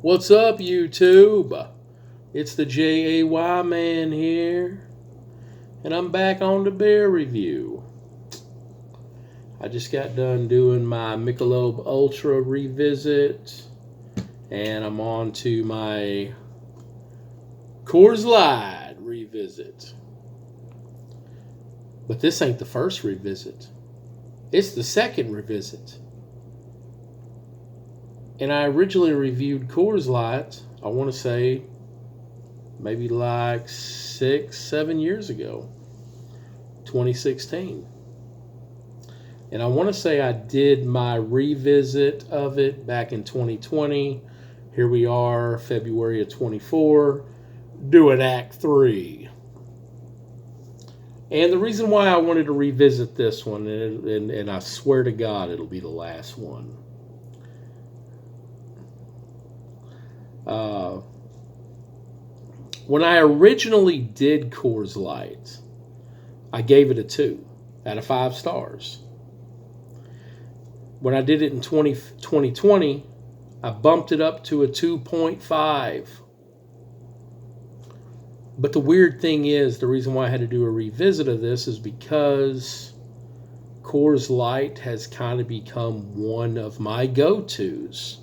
What's up, YouTube? It's the JAY man here, and I'm back on the beer review. I just got done doing my Michelob Ultra revisit, and I'm on to my Coors Light revisit. But this ain't the first revisit. It's the second revisit. And I originally reviewed Coors Light, I want to say, maybe like 6-7 years ago, 2016. And I want to say I did my revisit of it back in 2020. Here we are, February of 24, doing Act 3. And the reason why I wanted to revisit this one, and I swear to God it'll be the last one. When I originally did Coors Light, I gave it a 2 out of 5 stars. When I did it in 2020, I bumped it up to a 2.5. But the weird thing is, the reason why I had to do a revisit of this is because Coors Light has kind of become one of my go-tos.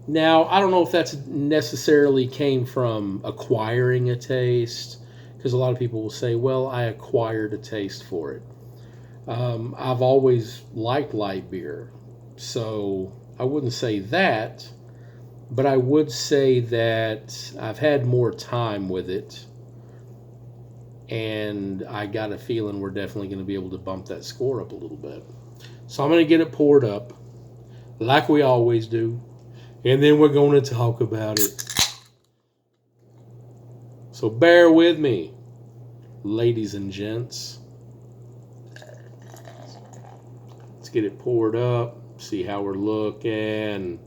Now, I don't know if that's necessarily came from acquiring a taste, because a lot of people will say, well, I acquired a taste for it. I've always liked light beer, so I wouldn't say that, but I would say that I've had more time with it, and I got a feeling we're definitely going to be able to bump that score up a little bit. So I'm going to get it poured up, like we always do. And then we're going to talk about it. So bear with me, ladies and gents. Let's get it poured up, see how we're looking.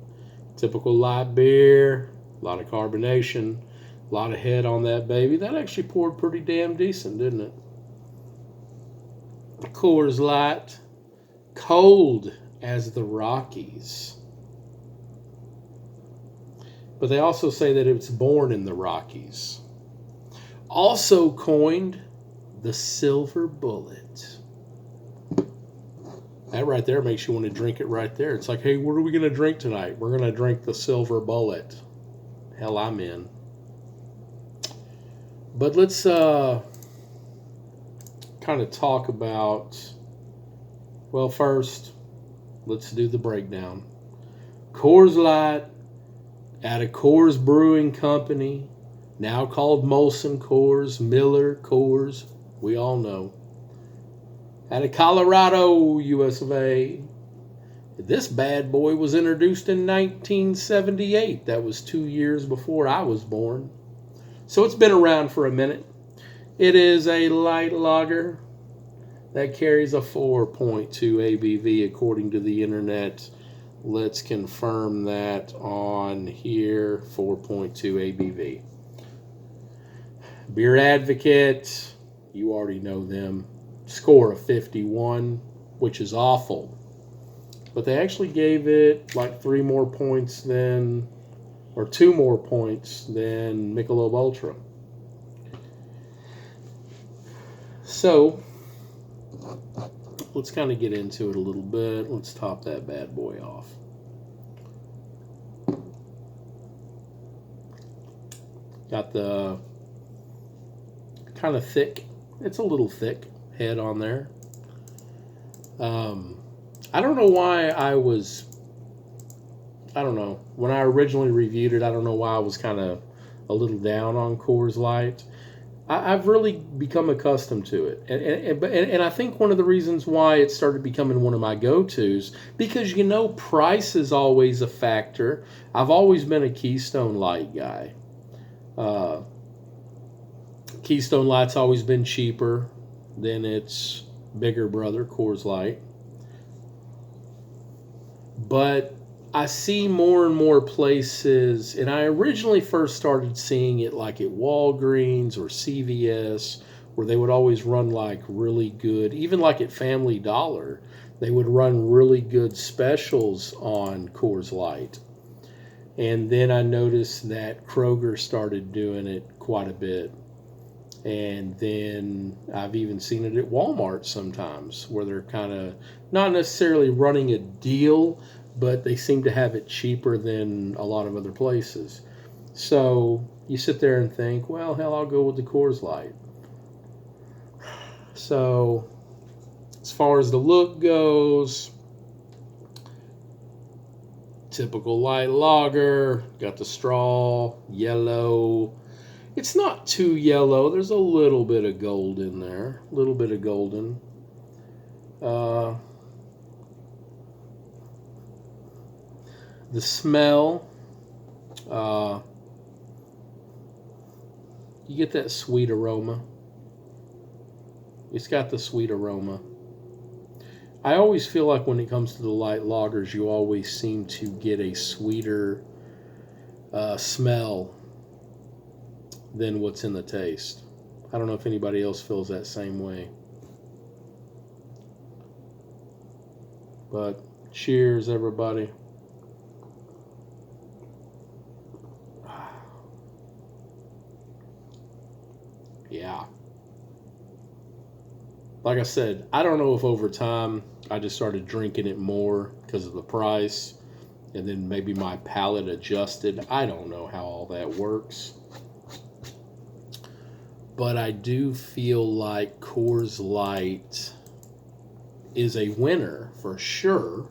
Typical light beer, a lot of carbonation, a lot of head on that baby. That actually poured pretty damn decent, didn't it? Coors Light, cold as the Rockies. But they also say that it's born in the Rockies. Also coined the Silver Bullet. That right there makes you want to drink it right there. It's like, hey, what are we going to drink tonight? We're going to drink the Silver Bullet. Hell, I'm in. But let's kind of talk about, well, first, let's do the breakdown. Coors Light, out of Coors Brewing Company, now called Molson Coors, Miller Coors, we all know. Out of Colorado, US of A. This bad boy was introduced in 1978. That was 2 years before I was born. So it's been around for a minute. It is a light lager that carries a 4.2 ABV according to the internet. Let's confirm that on here, 4.2 ABV. Beer Advocate, you already know them. Score of 51, which is awful. But they actually gave it like 3 more points than, or 2 more points than Michelob Ultra. So, let's kind of get into it a little bit. Let's top that bad boy off. Got the kind of thick, it's a little thick head on there. I don't know why when I originally reviewed it, I don't know why I was kind of a little down on Coors Light. I've really become accustomed to it. And I think one of the reasons why it started becoming one of my go-tos, because, price is always a factor. I've always been a Keystone Light guy. Keystone Light's always been cheaper than its bigger brother, Coors Light. But I see more and more places, and I originally first started seeing it like at Walgreens or CVS, where they would always run like really good, even like at Family Dollar, they would run really good specials on Coors Light. And then I noticed that Kroger started doing it quite a bit. And then I've even seen it at Walmart sometimes, where they're kind of not necessarily running a deal, but they seem to have it cheaper than a lot of other places. So you sit there and think, well, hell, I'll go with the Coors Light. So as far as the look goes, typical light lager, got the straw, yellow. It's not too yellow. There's a little bit of gold in there, a little bit of golden. The smell, you get that sweet aroma. It's got the sweet aroma. I always feel like when it comes to the light lagers, you always seem to get a sweeter smell than what's in the taste. I don't know if anybody else feels that same way. But cheers, everybody. Yeah. Like I said, I don't know if over time I just started drinking it more because of the price, and then maybe my palate adjusted. I don't know how all that works. But I do feel like Coors Light is a winner for sure.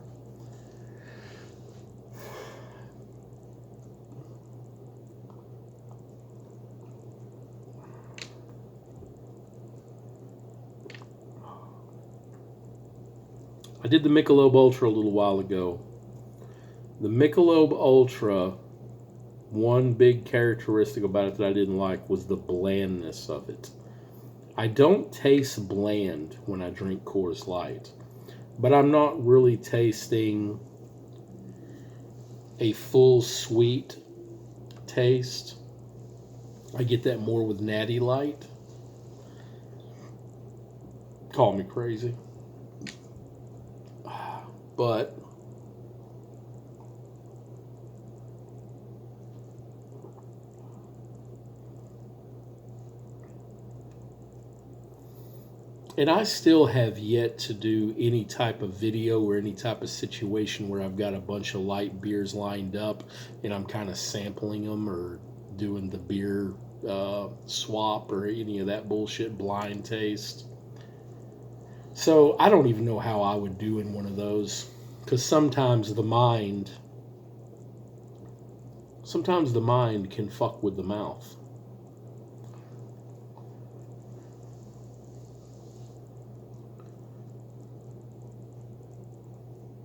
I did the Michelob Ultra a little while ago. The Michelob Ultra, one big characteristic about it that I didn't like was the blandness of it. I don't taste bland when I drink Coors Light, but I'm not really tasting a full sweet taste. I get that more with Natty Light. Call me crazy. But and I still have yet to do any type of video or any type of situation where I've got a bunch of light beers lined up and I'm kind of sampling them or doing the beer swap or any of that bullshit, blind taste. So I don't even know how I would do in one of those, because sometimes the mind can fuck with the mouth.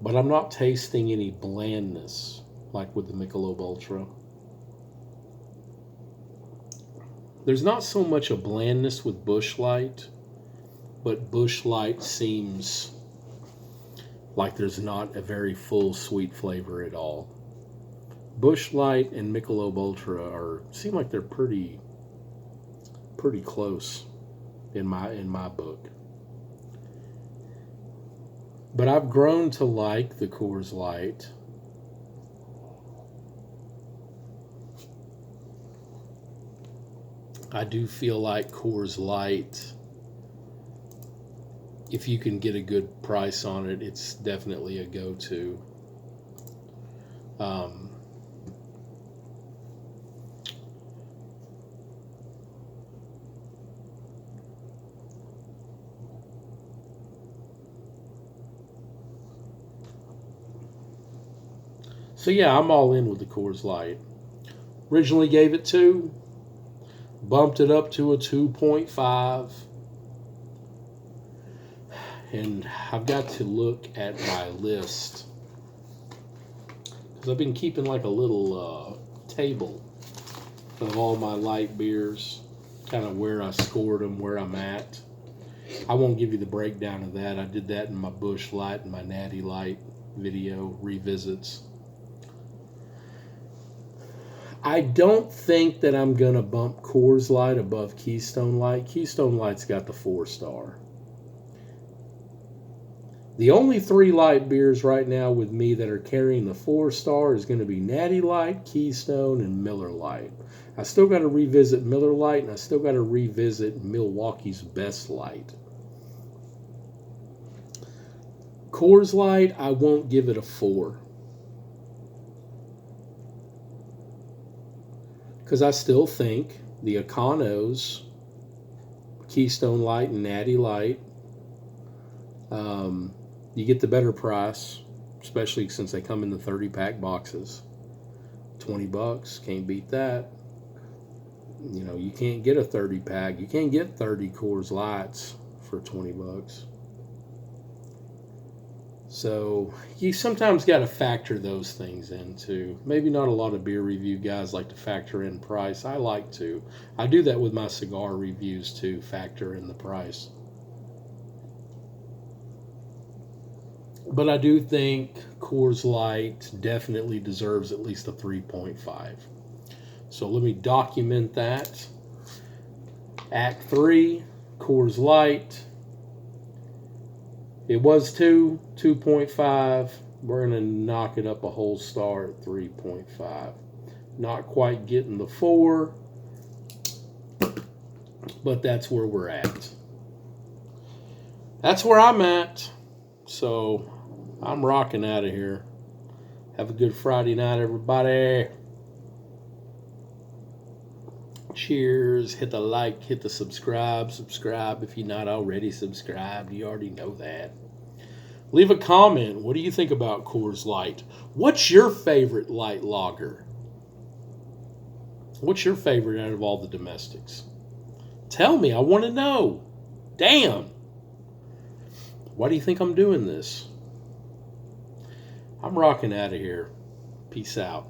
But I'm not tasting any blandness like with the Michelob Ultra. There's not so much a blandness with Busch Light, but Busch Light seems like there's not a very full sweet flavor at all. Busch Light and Michelob Ultra seem like they're pretty close in my book. But I've grown to like the Coors Light. I do feel like Coors Light, if you can get a good price on it, it's definitely a go-to. So yeah, I'm all in with the Coors Light. Originally gave it 2, bumped it up to a 2.5. And I've got to look at my list, because I've been keeping like a little table of all my light beers, kind of where I scored them, where I'm at. I won't give you the breakdown of that. I did that in my Busch Light and my Natty Light video revisits. I don't think that I'm going to bump Coors Light above Keystone Light. Keystone Light's got the 4-star. The only 3 light beers right now with me that are carrying the 4-star is going to be Natty Light, Keystone, and Miller Lite. I still got to revisit Miller Lite, and I still got to revisit Milwaukee's Best Light. Coors Light, I won't give it a 4. Because I still think the Econos, Keystone Light, and Natty Light, you get the better price, especially since they come in the 30-pack boxes. $20, can't beat that. You know, you can't get a 30-pack. You can't get 30 Coors Lights for $20. So you sometimes got to factor those things in too. Maybe not a lot of beer review guys like to factor in price. I like to. I do that with my cigar reviews too, factor in the price. But I do think Coors Light definitely deserves at least a 3.5. So let me document that. Act 3, Coors Light. It was 2.5. We're going to knock it up a whole star at 3.5. Not quite getting the 4, but that's where we're at. That's where I'm at. So I'm rocking out of here. Have a good Friday night, everybody. Cheers. Hit the like, hit the subscribe. Subscribe if you're not already subscribed. You already know that. Leave a comment. What do you think about Coors Light? What's your favorite light lager? What's your favorite out of all the domestics? Tell me. I want to know. Damn. Why do you think I'm doing this? I'm rocking out of here. Peace out.